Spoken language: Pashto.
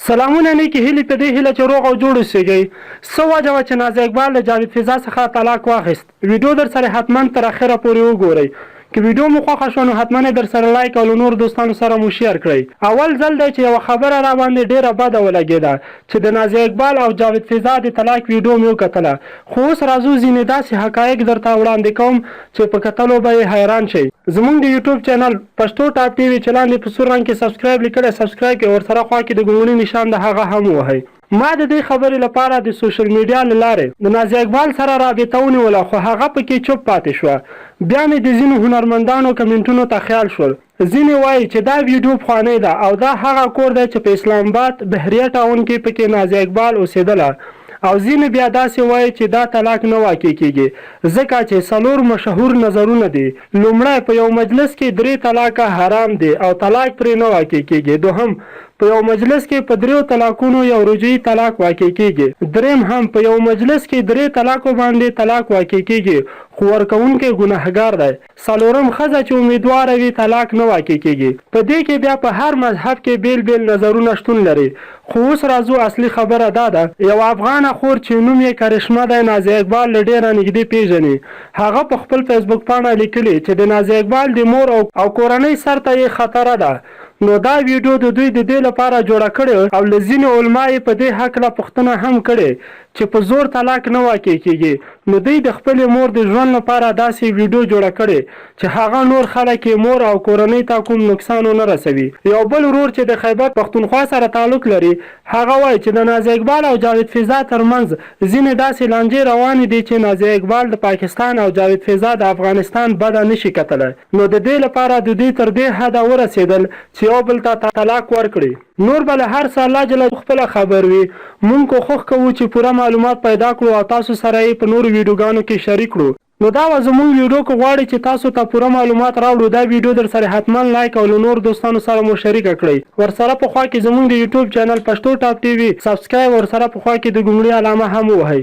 سلامونه نیکی هیلې په دې هیله چې روغ او جوړ اوسئ. څه وجه وه چې نازیه اقبال له جاوید فضا څخه طلاق واخیست؟ ویډیو در سره حتما تر اخره پورې وګورئ. که ویډیو مو خوښه شوه نو حتما یې در سره لایک او له نورو دوستانو سره مو شیر کړئ. اول ځل دی چې یوه خبره را باندې ډېره بده ولګېده چې د نازیه اقبال او جاوید فضا د طلاق ویډیو مې وکتله، خو اوس راځو ځینې داسې حقایق درته وړاندې کوم چې په کتلو به یې حیران شئ. زموږ د یوټیوب چینل پښتو ټاپ ټي وي چې لاندې په سور رنګ کې سبسکرایب لیکلی سبسکرایب کړئ، ورسره خوا کې د ګونګړي نشان د هغه هم ووهئ. ما د دې خبرې لپاره د سوشل میډیا له لارې د نازیه اقبال سره رابطه ونیوله، خو هغه پکې چوپ پاتې شوه. بیا مې د ځینو هنرمندانو کمنټونو ته خیال شول. ځینې وایي چې دا ویډیو پخوانی ده او دا هغه کور دی چې په اسلام آباد بحریه ټاون کې پکې نازیه اقبال اوسېدله، او ځینې بیا داسې وایي چې دا طلاق نه واقع کېږي ځکه چې څلور مشهور نظرونه دي. لومړی، په یو مجلس کې 3 طلاقه حرام دي او طلاق پرې نه واقع کېږي. دوهم، په یو مجلس کې په 3 طلاقونو یو رجعي طلاق واقع کېږي. دریم، هم په یو مجلس کې 3 طلاقو باندې طلاق واقع کېږي خو ورکوونکی ګناهګار دی. څلورم، ښځه چې امیدواره وي طلاق نه واقع کېږي. په دې کې بیا په هر مذهب کې بیل بیل نظرونه شتون لري. خو اوس راځو اصلي خبره دا ده. یو افغانه خور چې نوم یې کرشمه دی نازیه اقبال له ډېره نږدې پیژني. هغه په خپل فیسبوک پاڼه لیکلي چې د نازیه اقبال د مور او کورنۍ سر ته یې خطره ده. نو دا ویډیو د دوی د دې لپاره جوړه کړې او له ځینې علما یې په دې هکله پوښتنه هم کړې چې په زور طلاق نه واقع کېږي. نو دوی د خپلې مور د ژوند لپاره داسې ویډیو جوړه کړې چې هغه نور خلک یې مور او کورنۍ ته کوم نقصان ونه رسوي. یو بل ورور چې د خیبر پښتونخوا سره تعلق لري هغه وایي چې د نازیه اقبال او جاوید فضا ترمنځ ځینې داسې لانجې روانې دي چې نازیه اقبال د پاکستان او جاوید فضا د افغانستان بده نشي کتلی. نو د دې لپاره د دوی تر دې حده ورسېدل چې یو بل ته طلاق ورکړي. نور به له هر څه الله جل خپله خبر وي. مونږ کوښښ کوو چې پوره معلومات پیدا کړو او تاسو سره یې په نورو ویډیوګانو کې شریک کړو. نو دا وه زموږ ویډیو. که غواړئ چې تاسو ته پوره معلومات راوړو دا ویډیو در سره حتما لایک او له نورو دوستانو سره مو شریکه کړئ. ورسره په خوا کې زموږ د یوټیوب چینل پښتو ټاپ ټي وي سبسکرایب، ورسره په خوا کې د ګونګړي علامه هم ووهئ.